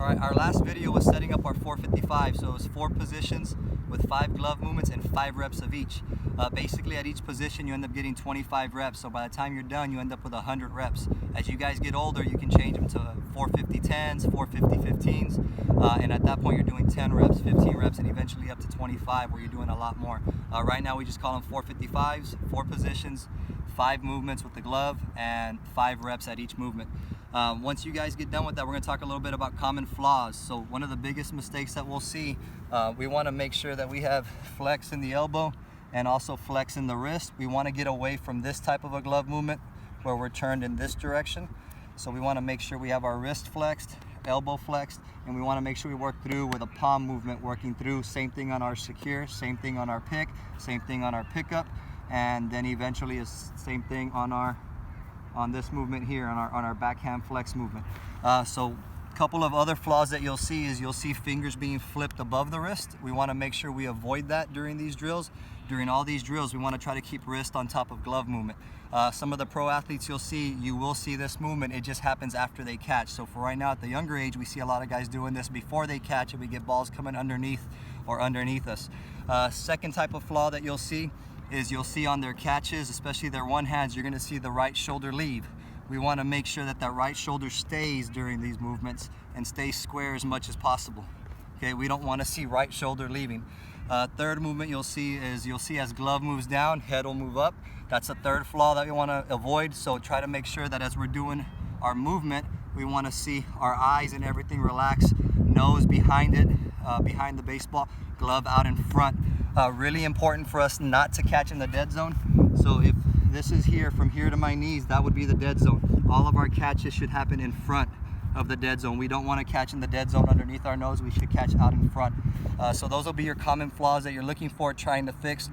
All right, our last video was setting up our 455, so it was 4 positions with 5 glove movements and 5 reps of each. Basically at each position you end up getting 25 reps, so by the time you're done you end up with 100 reps. As you guys get older you can change them to 450 10s, 450 15s, and at that point you're doing 10 reps, 15 reps, and eventually up to 25 where you're doing a lot more. Right now we just call them 455s, 4 positions, 5 movements with the glove, and 5 reps at each movement. Once you guys get done with that, we're going to talk a little bit about common flaws. So one of the biggest mistakes that we'll see, we want to make sure that we have flex in the elbow and also flex in the wrist. We want to get away from this type of a glove movement where we're turned in this direction. So we want to make sure we have our wrist flexed, elbow flexed, and we want to make sure we work through with a palm movement working through. Same thing on our secure, same thing on our pick, same thing on our pickup, and then eventually is same thing on this movement here, on our backhand flex movement. So a couple of other flaws that you'll see is you'll see fingers being flipped above the wrist. We want to make sure we avoid that during these drills. During all these drills, we want to try to keep wrist on top of glove movement. Some of the pro athletes you will see this movement, it just happens after they catch. So for right now at the younger age, we see a lot of guys doing this before they catch, and we get balls coming underneath or underneath us. Second type of flaw that you'll see is you'll see on their catches, especially their one hands, you're going to see the right shoulder leave. We want to make sure that that right shoulder stays during these movements and stays square as much as possible. Okay, we don't want to see right shoulder leaving. Third movement you'll see as glove moves down, head will move up. That's a third flaw that we want to avoid. So try to make sure that as we're doing our movement, we want to see our eyes and everything relax, nose behind it, behind the baseball, glove out in front. Really important for us not to catch in the dead zone. So if this is here, from here to my knees, that would be the dead zone. All of our catches should happen in front of the dead zone. We don't want to catch in the dead zone underneath our nose. We should catch out in front. So those will be your common flaws that you're looking for, trying to fix